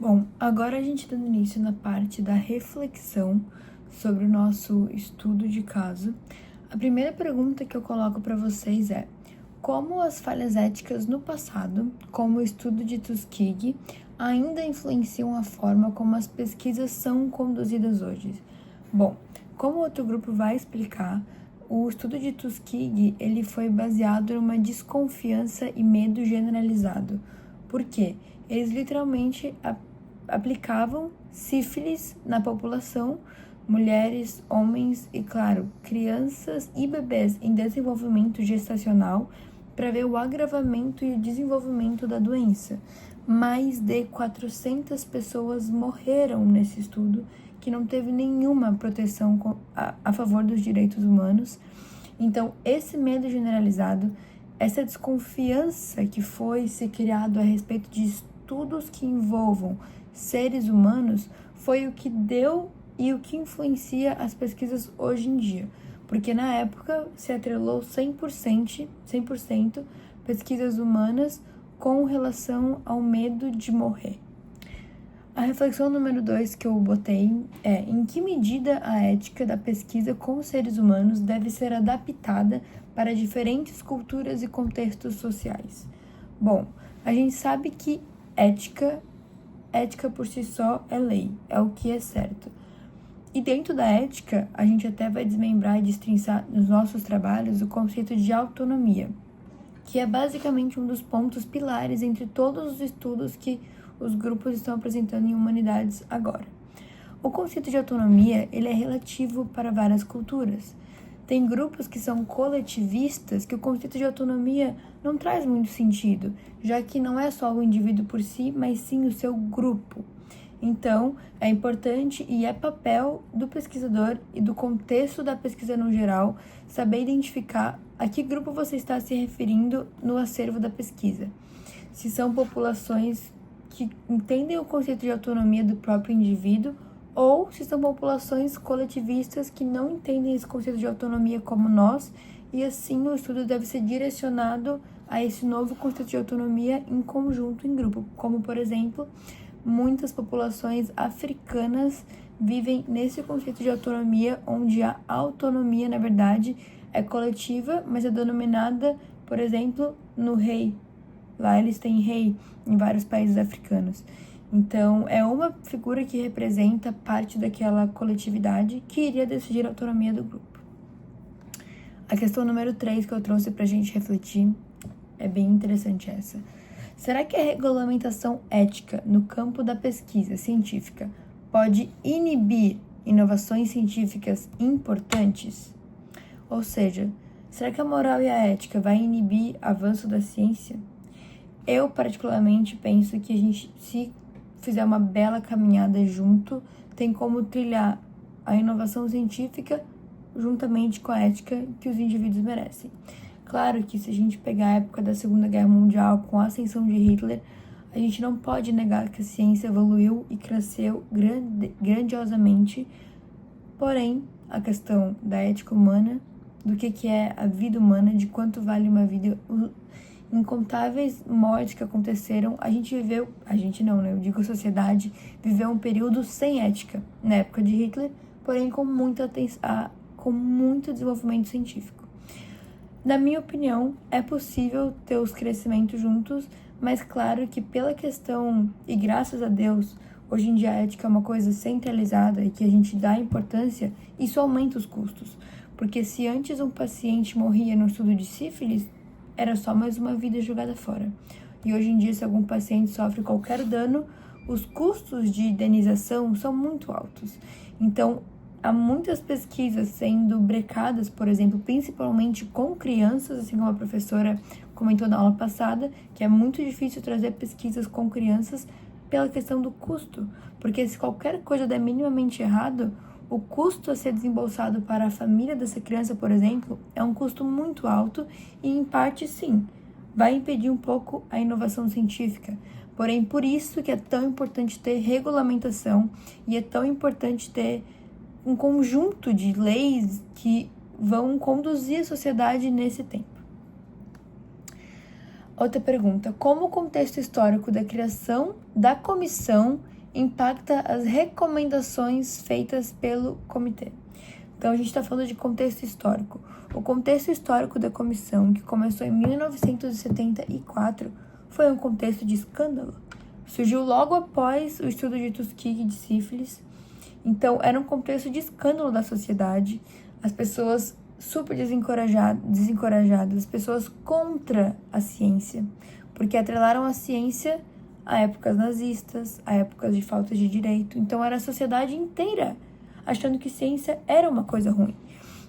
Bom, agora a gente dando início na parte da reflexão sobre o nosso estudo de caso. A primeira pergunta que eu coloco para vocês é: como as falhas éticas no passado, como o estudo de Tuskegee, ainda influenciam a forma como as pesquisas são conduzidas hoje? Bom, como o outro grupo vai explicar, o estudo de Tuskegee ele foi baseado numa desconfiança e medo generalizado. Por quê? Eles literalmente aplicavam sífilis na população, mulheres, homens e, claro, crianças e bebês em desenvolvimento gestacional para ver o agravamento e o desenvolvimento da doença. Mais de 400 pessoas morreram nesse estudo, que não teve nenhuma proteção a favor dos direitos humanos. Então, esse medo generalizado, essa desconfiança que foi se criado a respeito de estudos que envolvam seres humanos, foi o que deu e o que influencia as pesquisas hoje em dia. Porque na época se atrelou 100% pesquisas humanas com relação ao medo de morrer. A reflexão número 2 que eu botei é: em que medida a ética da pesquisa com seres humanos deve ser adaptada para diferentes culturas e contextos sociais? Bom, a gente sabe que ética por si só é lei, é o que é certo. E dentro da ética, a gente até vai desmembrar e destrinçar nos nossos trabalhos o conceito de autonomia, que é basicamente um dos pontos pilares entre todos os estudos que os grupos estão apresentando em humanidades agora. O conceito de autonomia ele é relativo para várias culturas. Tem grupos que são coletivistas que o conceito de autonomia não traz muito sentido, já que não é só o indivíduo por si, mas sim o seu grupo. Então, é importante e é papel do pesquisador e do contexto da pesquisa no geral saber identificar a que grupo você está se referindo no acervo da pesquisa. Se são populações que entendem o conceito de autonomia do próprio indivíduo ou se são populações coletivistas que não entendem esse conceito de autonomia como nós, e assim o estudo deve ser direcionado a esse novo conceito de autonomia em conjunto, em grupo, como por exemplo, muitas populações africanas vivem nesse conceito de autonomia, onde a autonomia, na verdade, é coletiva, mas é denominada, por exemplo, no rei. Lá eles têm rei em vários países africanos. Então, é uma figura que representa parte daquela coletividade que iria decidir a autonomia do grupo. A questão número 3 que eu trouxe pra gente refletir é bem interessante essa. Será que a regulamentação ética no campo da pesquisa científica pode inibir inovações científicas importantes? Ou seja, será que a moral e a ética vai inibir avanço da ciência? Eu, particularmente, penso que a gente, se fizer uma bela caminhada junto, tem como trilhar a inovação científica juntamente com a ética que os indivíduos merecem. Claro que se a gente pegar a época da Segunda Guerra Mundial com a ascensão de Hitler, a gente não pode negar que a ciência evoluiu e cresceu grandiosamente, porém, a questão da ética humana, do que é a vida humana, de quanto vale uma vida, incontáveis mortes que aconteceram, a gente não, né? Eu digo a sociedade viveu um período sem ética na época de Hitler, porém com muito desenvolvimento científico. Na minha opinião, é possível ter os crescimentos juntos, mas claro que pela questão, e graças a Deus, hoje em dia a ética é uma coisa centralizada e que a gente dá importância, isso aumenta os custos. Porque se antes um paciente morria no estudo de sífilis, era só mais uma vida jogada fora. E hoje em dia, se algum paciente sofre qualquer dano, os custos de indenização são muito altos. Então, há muitas pesquisas sendo brecadas, por exemplo, principalmente com crianças, assim como a professora comentou na aula passada, que é muito difícil trazer pesquisas com crianças pela questão do custo. Porque se qualquer coisa der minimamente errado, o custo a ser desembolsado para a família dessa criança, por exemplo, é um custo muito alto e, em parte, sim, vai impedir um pouco a inovação científica. Porém, por isso que é tão importante ter regulamentação e é tão importante ter um conjunto de leis que vão conduzir a sociedade nesse tempo. Outra pergunta: como o contexto histórico da criação da comissão impacta as recomendações feitas pelo comitê. Então, a gente está falando de contexto histórico. O contexto histórico da comissão, que começou em 1974, foi um contexto de escândalo. Surgiu logo após o estudo de Tuskegee de sífilis. Então, era um contexto de escândalo da sociedade. As pessoas super desencorajadas, as pessoas contra a ciência, porque atrelaram a ciência a épocas nazistas, a épocas de falta de direito. Então, era a sociedade inteira achando que ciência era uma coisa ruim.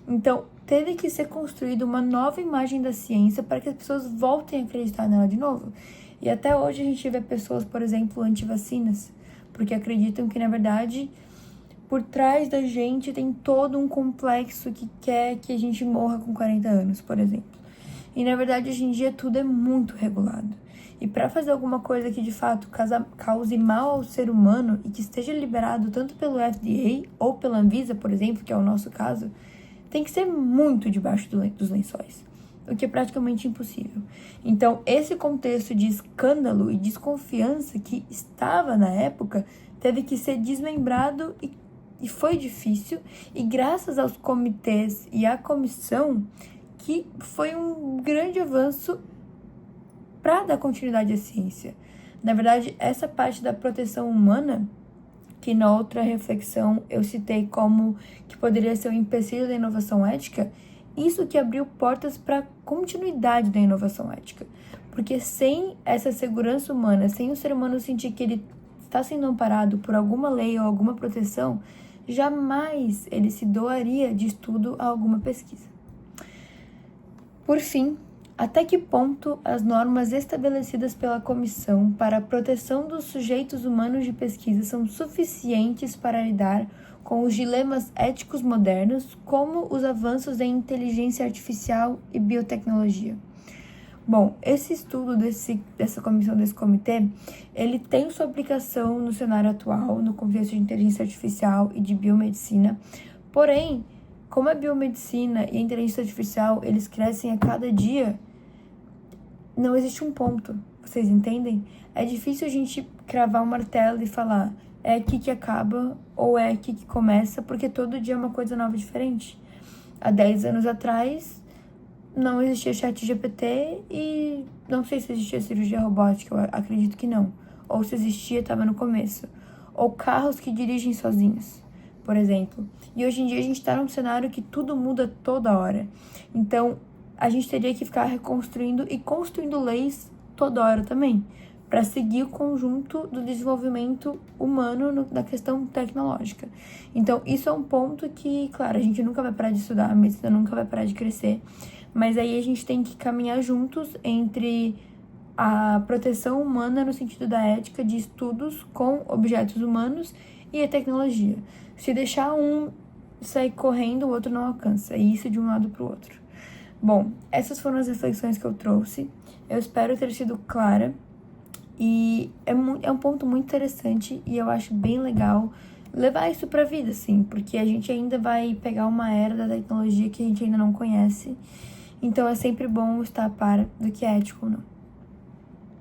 Então, teve que ser construída uma nova imagem da ciência para que as pessoas voltem a acreditar nela de novo. E até hoje a gente vê pessoas, por exemplo, anti-vacinas, porque acreditam que, na verdade, por trás da gente tem todo um complexo que quer que a gente morra com 40 anos, por exemplo. E, na verdade, hoje em dia tudo é muito regulado. E para fazer alguma coisa que, de fato, cause mal ao ser humano e que esteja liberado tanto pelo FDA ou pela Anvisa, por exemplo, que é o nosso caso, tem que ser muito debaixo dos lençóis, o que é praticamente impossível. Então, esse contexto de escândalo e desconfiança que estava na época teve que ser desmembrado e foi difícil, e graças aos comitês e à comissão, que foi um grande avanço para dar continuidade à ciência. Na verdade, essa parte da proteção humana, que na outra reflexão eu citei como que poderia ser um empecilho da inovação ética, isso que abriu portas para a continuidade da inovação ética. Porque sem essa segurança humana, sem o ser humano sentir que ele está sendo amparado por alguma lei ou alguma proteção, jamais ele se doaria de estudo a alguma pesquisa. Por fim, até que ponto as normas estabelecidas pela Comissão para a proteção dos sujeitos humanos de pesquisa são suficientes para lidar com os dilemas éticos modernos, como os avanços em inteligência artificial e biotecnologia? Bom, esse estudo dessa comissão, desse comitê, ele tem sua aplicação no cenário atual, no contexto de inteligência artificial e de biomedicina. Porém, como a biomedicina e a inteligência artificial, eles crescem a cada dia, não existe um ponto, vocês entendem? É difícil a gente cravar um martelo e falar, é aqui que acaba ou é aqui que começa, porque todo dia é uma coisa nova e diferente. Há 10 anos atrás, não existia ChatGPT e não sei se existia cirurgia robótica, eu acredito que não. Ou se existia, estava no começo. Ou carros que dirigem sozinhos, por exemplo. E hoje em dia a gente está num cenário que tudo muda toda hora. Então, a gente teria que ficar reconstruindo e construindo leis toda hora também, para seguir o conjunto do desenvolvimento humano na questão tecnológica. Então, isso é um ponto que, claro, a gente nunca vai parar de estudar, a medicina nunca vai parar de crescer, mas aí a gente tem que caminhar juntos entre a proteção humana no sentido da ética de estudos com objetos humanos e a tecnologia. Se deixar um sair correndo, o outro não alcança, e isso de um lado para o outro. Bom, essas foram as reflexões que eu trouxe. Eu espero ter sido clara. E é um ponto muito interessante e eu acho bem legal levar isso pra vida, assim, porque a gente ainda vai pegar uma era da tecnologia que a gente ainda não conhece. Então é sempre bom estar a par do que é ético ou não.